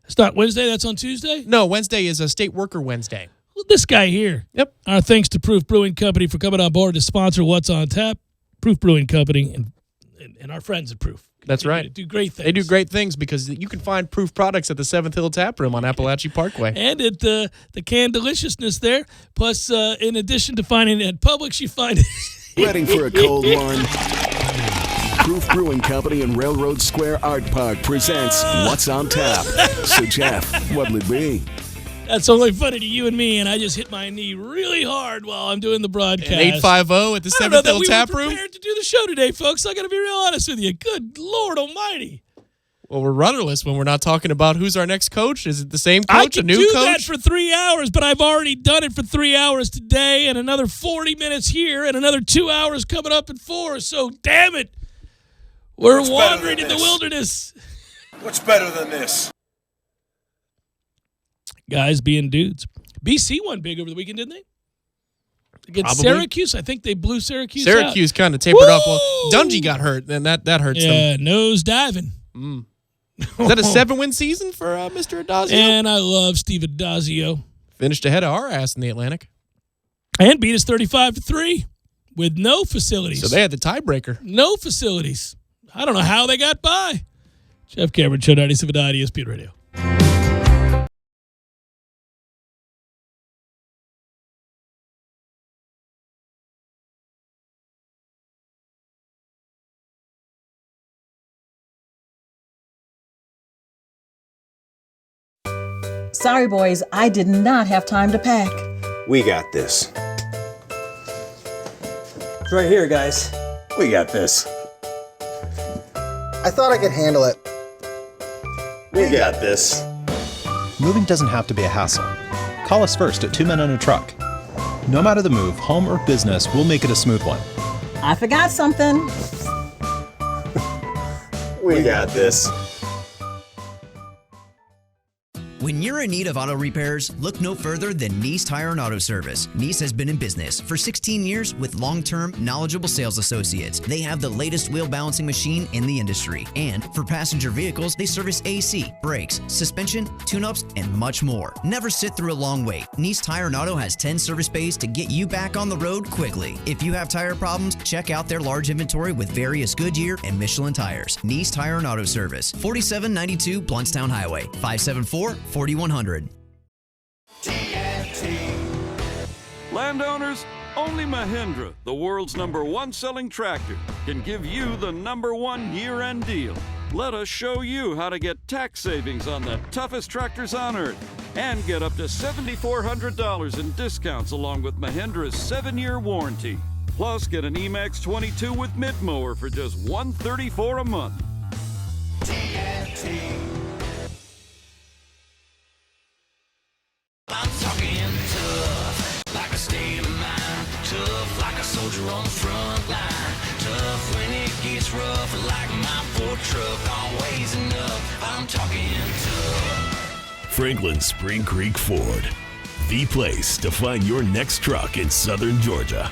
It's not Wednesday, that's on Tuesday? No, Wednesday is a State Worker Wednesday. Well, this guy here. Yep. Our thanks to Proof Brewing Company for coming on board to sponsor What's on Tap. Proof Brewing Company and our friends at Proof. That's right. They do great things. They do great things because you can find Proof products at the 7th Hill Tap Room on Appalachia Parkway. And at the canned deliciousness there. Plus, in addition to finding it at Publix, you find it. Ready for a cold one? Proof Brewing Company in Railroad Square Art Park presents What's on Tap. So, Jeff, what'll it be? That's only funny to you and me, and I just hit my knee really hard while I'm doing the broadcast. 850 at the 7th Hill Tap Room? We were prepared to do the show today, folks. I got to be real honest with you. Good Lord almighty. Well, we're rudderless when we're not talking about who's our next coach. Is it the same coach, a new coach? I can do that for 3 hours, but I've already done it for 3 hours today and another 40 minutes here and another 2 hours coming up at 4. So, damn it. We're wandering in the wilderness. What's better than this? Guys being dudes. BC won big over the weekend, didn't they? Against Probably. Syracuse? I think they blew Syracuse Syracuse kind of tapered off. Well, Dungy got hurt, and that hurts them. Yeah, nose diving. Is that a 7-win season for Mr. Adazio? And I love Steve Adazio. Finished ahead of our ass in the Atlantic. And beat us 35-3 with no facilities. So they had the tiebreaker. No facilities. I don't know how they got by. Jeff Cameron, Show 97 ESPN Radio. Sorry, boys, I did not have time to pack. We got this. It's right here, guys. We got this. I thought I could handle it. We got this. Moving doesn't have to be a hassle. Call us first at 2 Men and a Truck. No matter the move, home or business, we'll make it a smooth one. I forgot something. We got this. When you're in need of auto repairs, look no further than Nice Tire and Auto Service. Nice has been in business for 16 years with long-term, knowledgeable sales associates. They have the latest wheel balancing machine in the industry. And for passenger vehicles, they service AC, brakes, suspension, tune-ups, and much more. Never sit through a long wait. Nice Tire and Auto has 10 service bays to get you back on the road quickly. If you have tire problems, check out their large inventory with various Goodyear and Michelin tires. Nice Tire and Auto Service, 4792 Bluntstown Highway, 574-4100. Landowners, only Mahindra, the world's #1 selling tractor, can give you the #1 year-end deal. Let us show you how to get tax savings on the toughest tractors on earth and get up to $7,400 in discounts along with Mahindra's 7-year warranty. Plus, get an Emax 22 with mid-mower for just $134 a month. I'm talking tough, like a state of mind. Tough like a soldier on the front line. Tough when it gets rough, like my Ford truck, always enough. I'm talking tough. Franklin Spring Creek Ford, the place to find your next truck in southern Georgia.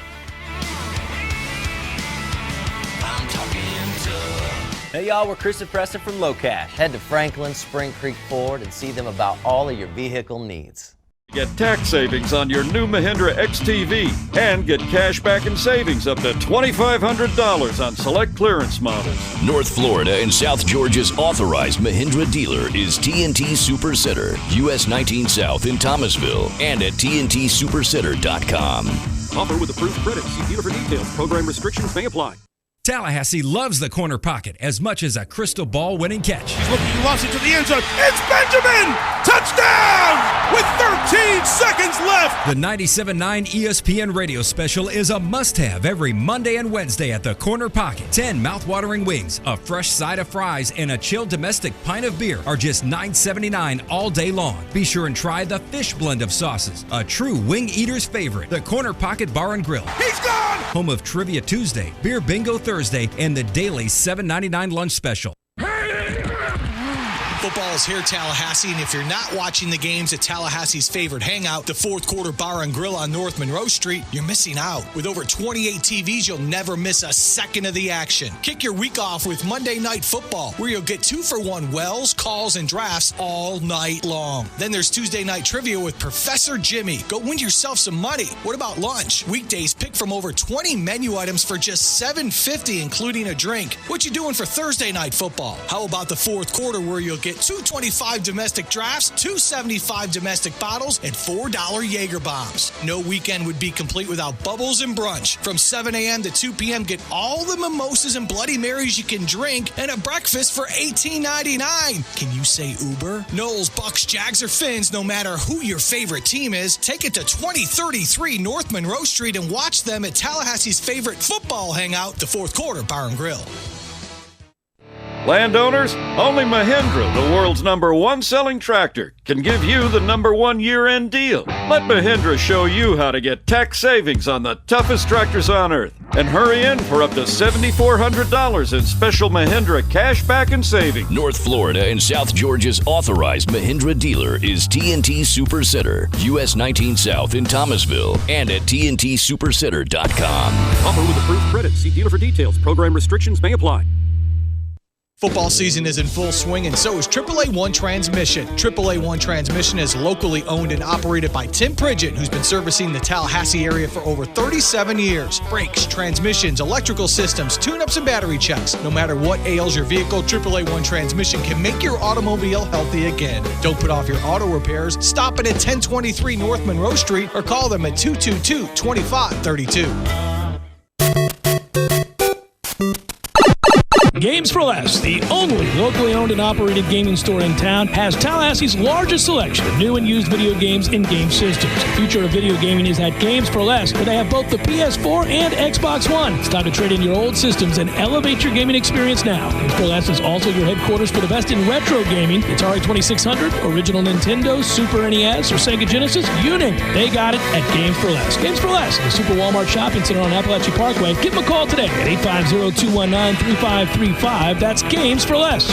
I'm talking tough. Hey y'all, we're Chris and Preston from Low Cash. Head to Franklin Spring Creek Ford and see them about all of your vehicle needs. Get tax savings on your new Mahindra XTV and get cash back and savings up to $2,500 on select clearance models. North Florida and South Georgia's authorized Mahindra dealer is TNT Super Center, US 19 South in Thomasville, and at TNTSuperCenter.com. Offer with approved credit. See dealer for details. Program restrictions may apply. Tallahassee loves the corner pocket as much as a crystal ball winning catch. He's looking, he lost it to the end zone. It's Benjamin! Touchdown! With 13 seconds left! The 97.9 ESPN radio special is a must-have every Monday and Wednesday at the corner pocket. 10 mouth-watering wings, a fresh side of fries, and a chilled domestic pint of beer are just $9.79 all day long. Be sure and try the fish blend of sauces, a true wing eater's favorite. The Corner Pocket Bar and Grill. He's gone! Home of Trivia Tuesday, Beer Bingo Thursday, and the daily $7.99 lunch special. Football is here, Tallahassee, and if you're not watching the games at Tallahassee's favorite hangout, the Fourth Quarter Bar and Grill on North Monroe Street, you're missing out. With over 28 TVs, you'll never miss a second of the action. Kick your week off with Monday Night Football, where you'll get 2-for-1 wells, calls, and drafts all night long. Then there's Tuesday Night Trivia with Professor Jimmy. Go win yourself some money. What about lunch? Weekdays, pick from over 20 menu items for just $7.50, including a drink. What you doing for Thursday Night Football? How about the Fourth Quarter, where you'll get $2.25 domestic drafts, $2.75 domestic bottles, and $4 Jaeger bombs. No weekend would be complete without bubbles and brunch. From 7 a.m. to 2 p.m., get all the mimosas and Bloody Marys you can drink, and a breakfast for $18.99. Can you say Uber? Knowles, Bucks, Jags, or Finns, no matter who your favorite team is, take it to 2033 North Monroe Street and watch them at Tallahassee's favorite football hangout, the Fourth Quarter Bar and Grill. Landowners, only Mahindra, the world's #1 selling tractor, can give you the #1 year-end deal. Let Mahindra show you how to get tax savings on the toughest tractors on earth. And hurry in for up to $7,400 in special Mahindra cash back and savings. North Florida and South Georgia's authorized Mahindra dealer is TNT Super Center, US 19 South in Thomasville, and at TNTSuperCenter.com. Offer with approved credit. See dealer for details. Program restrictions may apply. Football season is in full swing, and so is AAA One Transmission. AAA One Transmission is locally owned and operated by Tim Pridgeott, who's been servicing the Tallahassee area for over 37 years. Brakes, transmissions, electrical systems, tune-ups, and battery checks. No matter what ails your vehicle, AAA One Transmission can make your automobile healthy again. Don't put off your auto repairs. Stop it at 1023 North Monroe Street or call them at 222-2532. Games for Less, the only locally owned and operated gaming store in town, has Tallahassee's largest selection of new and used video games and game systems. The future of video gaming is at Games for Less, where they have both the PS4 and Xbox One. It's time to trade in your old systems and elevate your gaming experience now. Games for Less is also your headquarters for the best in retro gaming. Atari 2600, original Nintendo, Super NES, or Sega Genesis, you name it. They got it at Games for Less. Games for Less, the Super Walmart Shopping Center on Appalachia Parkway. Give them a call today at 850-219-3535. That's Games for Less.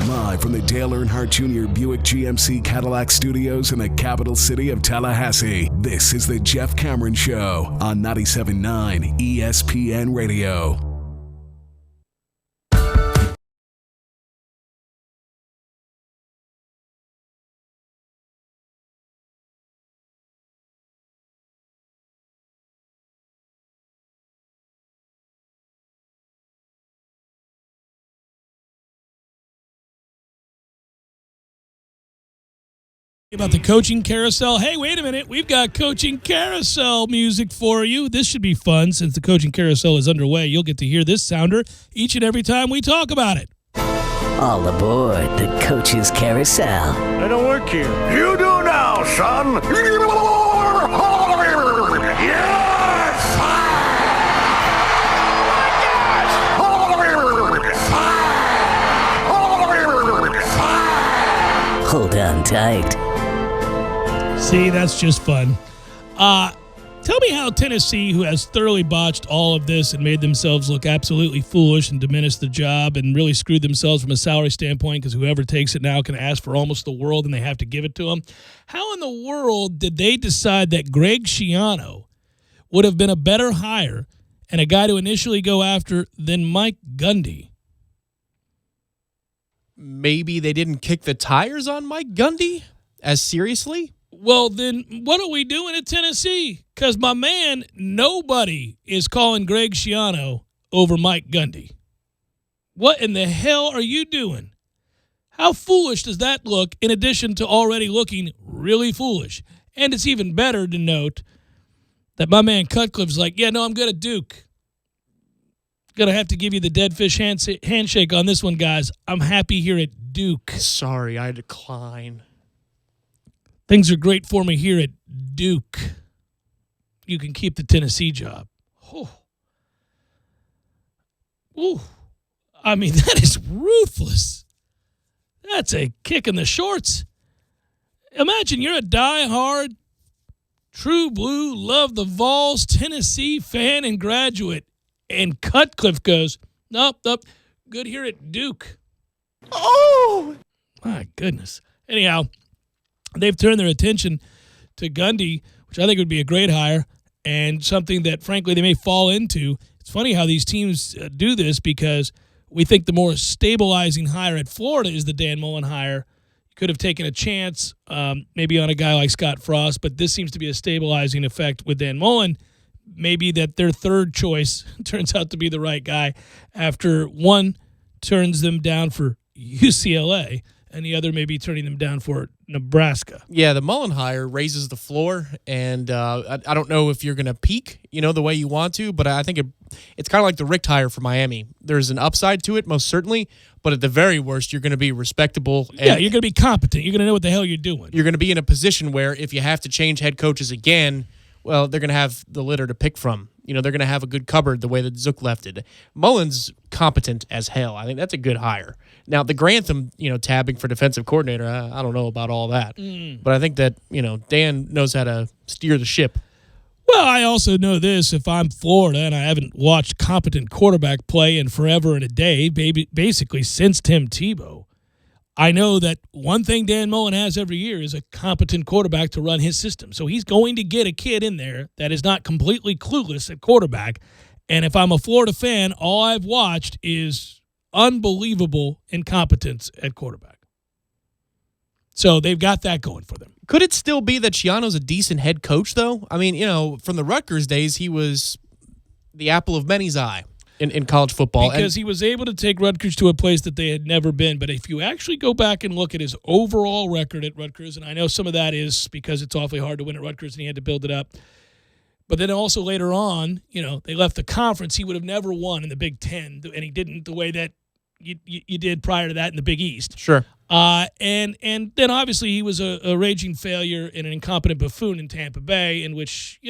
Live from the Dale Earnhardt Jr. Buick GMC Cadillac Studios in the capital city of Tallahassee, this is the Jeff Cameron Show on 97.9 ESPN Radio. About the coaching carousel. Hey, wait a minute. We've got coaching carousel music for you. This should be fun since the coaching carousel is underway. You'll get to hear this sounder each and every time we talk about it. All aboard the coach's carousel. I don't work here. You do now, son. Hold on tight. See, that's just fun. Tell me how Tennessee, who has thoroughly botched all of this and made themselves look absolutely foolish and diminished the job and really screwed themselves from a salary standpoint because whoever takes it now can ask for almost the world and they have to give it to them. How in the world did they decide that Greg Schiano would have been a better hire and a guy to initially go after than Mike Gundy? Maybe they didn't kick the tires on Mike Gundy as seriously? Well, then what are we doing at Tennessee? Because, my man, nobody is calling Greg Schiano over Mike Gundy. What in the hell are you doing? How foolish does that look in addition to already looking really foolish? And it's even better to note that my man Cutcliffe's like, yeah, no, I'm good at Duke. Going to have to give you the dead fish handshake on this one, guys. I'm happy here at Duke. Sorry, I decline. Things are great for me here at Duke. You can keep the Tennessee job. Oh. Ooh. I mean, that is ruthless. That's a kick in the shorts. Imagine you're a diehard, true blue, love the Vols, Tennessee fan and graduate. And Cutcliffe goes, nope, good here at Duke. Oh! My goodness. Anyhow, they've turned their attention to Gundy, which I think would be a great hire, and something that, frankly, they may fall into. It's funny how these teams do this because we think the more stabilizing hire at Florida is the Dan Mullen hire. You could have taken a chance maybe on a guy like Scott Frost, but this seems to be a stabilizing effect with Dan Mullen. Maybe that their third choice turns out to be the right guy after one turns them down for UCLA and the other maybe turning them down for Nebraska. Yeah, the Mullen hire raises the floor, and I don't know if you're going to peak, the way you want to, but I think it's kind of like the Richt hire for Miami. There's an upside to it, most certainly, but at the very worst, you're going to be respectable. And yeah, you're going to be competent. You're going to know what the hell you're doing. You're going to be in a position where if you have to change head coaches again, well, they're going to have the litter to pick from. They're going to have a good cupboard the way that Zook left it. Mullen's competent as hell. I think that's a good hire. Now, the Grantham, tabbing for defensive coordinator, I don't know about all that. But I think that, Dan knows how to steer the ship. Well, I also know this. If I'm Florida and I haven't watched competent quarterback play in forever and a day, basically since Tim Tebow, I know that one thing Dan Mullen has every year is a competent quarterback to run his system. So he's going to get a kid in there that is not completely clueless at quarterback. And if I'm a Florida fan, all I've watched is unbelievable incompetence at quarterback. So they've got that going for them. Could it still be that Schiano's a decent head coach, though? I mean, from the Rutgers days, he was the apple of many's eye in college football. Because he was able to take Rutgers to a place that they had never been. But if you actually go back and look at his overall record at Rutgers, and I know some of that is because it's awfully hard to win at Rutgers and he had to build it up. But then also later on, they left the conference. He would have never won in the Big Ten, and he didn't the way that you did prior to that in the Big East. Sure. And then obviously he was a raging failure and an incompetent buffoon in Tampa Bay, in which,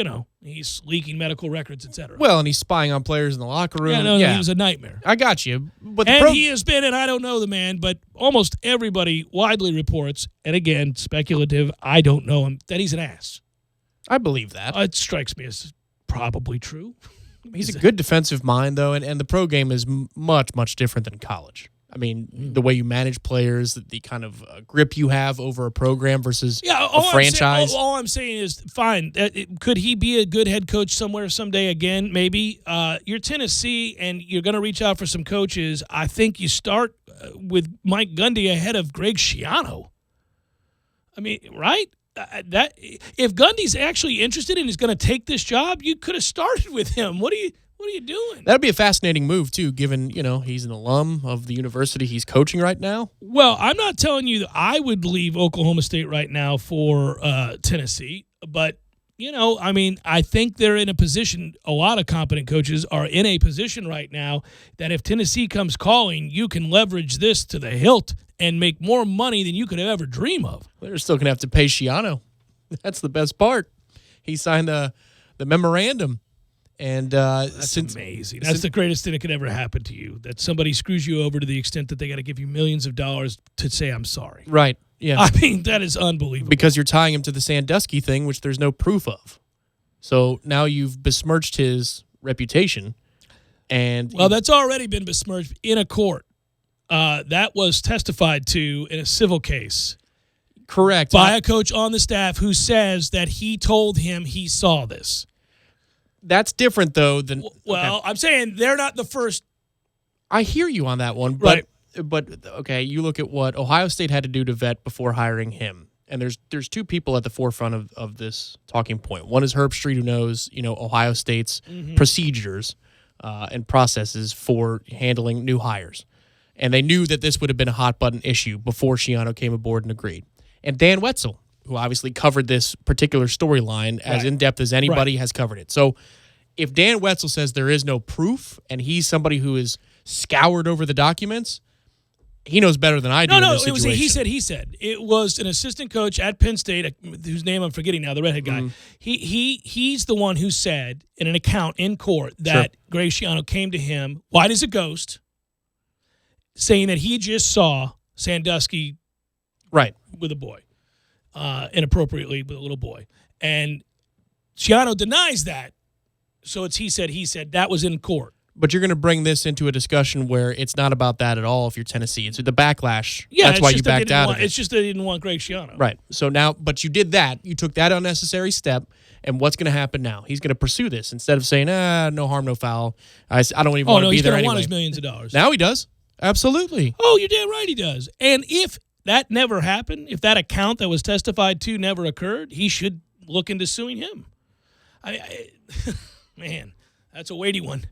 he's leaking medical records, et cetera. Well, and he's spying on players in the locker room. He was a nightmare. I got you. But he has been, and I don't know the man, but almost everybody widely reports, and again, speculative, I don't know him, that he's an ass. I believe that. It strikes me as probably true. He's a good defensive mind, though, and the pro game is much, much different than college. I mean, the way you manage players, the kind of grip you have over a program versus a franchise. All I'm saying is, fine, could he be a good head coach somewhere someday again? Maybe. You're Tennessee, and you're going to reach out for some coaches. I think you start with Mike Gundy ahead of Greg Schiano. I mean, right? That if Gundy's actually interested and is going to take this job, you could have started with him. What are you doing? That'd be a fascinating move too, given he's an alum of the university he's coaching right now. Well, I'm not telling you that I would leave Oklahoma State right now for Tennessee, but I think they're in a position. A lot of competent coaches are in a position right now that if Tennessee comes calling, you can leverage this to the hilt and make more money than you could ever dream of. They're still going to have to pay Schiano. That's the best part. He signed the memorandum. And that's amazing. That's the greatest thing that could ever happen to you, that somebody screws you over to the extent that they got to give you millions of dollars to say, I'm sorry. Right, yeah. I mean, that is unbelievable. Because you're tying him to the Sandusky thing, which there's no proof of. So now you've besmirched his reputation. Well, that's already been besmirched in a court. That was testified to in a civil case. Correct. By a coach on the staff who says that he told him he saw this. That's different, though, than... Well, okay. I'm saying they're not the first... I hear you on that one, but okay, you look at what Ohio State had to do to vet before hiring him, and there's two people at the forefront of this talking point. One is Herb Street, who knows, Ohio State's procedures and processes for handling new hires, and they knew that this would have been a hot-button issue before Schiano came aboard and agreed. And Dan Wetzel, who obviously covered this particular storyline as in-depth as anybody has covered it. So if Dan Wetzel says there is no proof and he's somebody who is scoured over the documents, he knows better than I do in this situation. It was he said. It was an assistant coach at Penn State, whose name I'm forgetting now, the redhead guy. He's the one who said in an account in court that Greg Schiano came to him, white as a ghost, saying that he just saw Sandusky with a boy. Inappropriately with a little boy. And Schiano denies that. So it's he said. That was in court. But you're going to bring this into a discussion where it's not about that at all if you're Tennessee. It's the backlash. Yeah, that's why you backed out of it. It's just they didn't want Greg Schiano. Right. So now, but you did that. You took that unnecessary step. And what's going to happen now? He's going to pursue this instead of saying, no harm, no foul. I don't even want to be there anyway. He's going to want his millions of dollars. Now he does. Absolutely. Oh, you're damn right he does. And if that never happened, if that account that was testified to never occurred, he should look into suing him. Man, that's a weighty one.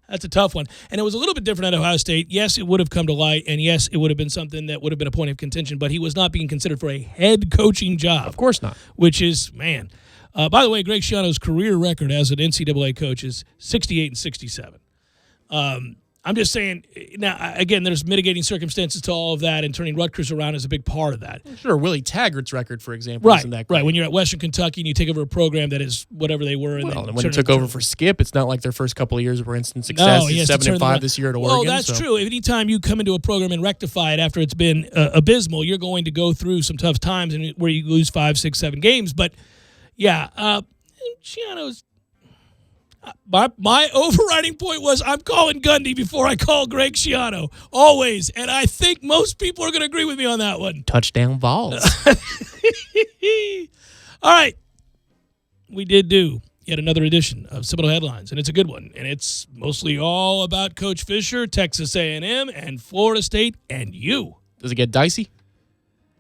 That's a tough one. And it was a little bit different at Ohio State. Yes, it would have come to light, and yes, it would have been something that would have been a point of contention, but he was not being considered for a head coaching job. Of course not. Which is, man. By the way, Greg Schiano's career record as an NCAA coach is 68-67. I'm just saying, now, again, there's mitigating circumstances to all of that, and turning Rutgers around is a big part of that. Sure, Willie Taggart's record, for example, isn't that great. Right, when you're at Western Kentucky and you take over a program that is whatever they were. And when you took over for Skip, it's not like their first couple of years were instant success. It's 7-5 this year at Oregon. Well, that's true. Anytime you come into a program and rectify it after it's been abysmal, you're going to go through some tough times and where you lose 5, 6, 7 games. But, yeah, Schiano's... My overriding point was I'm calling Gundy before I call Greg Schiano, always, and I think most people are going to agree with me on that one. Touchdown balls. All right, we did do yet another edition of Seminole Headlines, and it's a good one. And it's mostly all about Coach Fisher, Texas A&M, and Florida State, and you. Does it get dicey?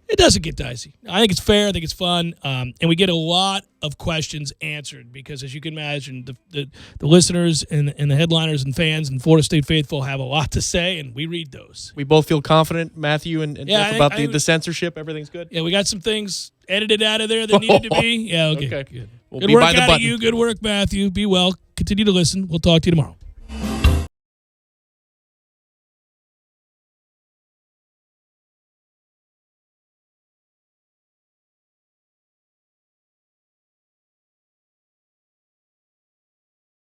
It doesn't get dicey. I think it's fair. I think it's fun. And we get a lot of questions answered because, as you can imagine, the listeners and the headliners and fans and Florida State faithful have a lot to say, and we read those. We both feel confident, Matthew and Jeff, about the censorship. Everything's good? Yeah, we got some things edited out of there that needed to be. Yeah, okay. Good. We'll Good be work by the out button. of you. Good work, Matthew. Be well. Continue to listen. We'll talk to you tomorrow.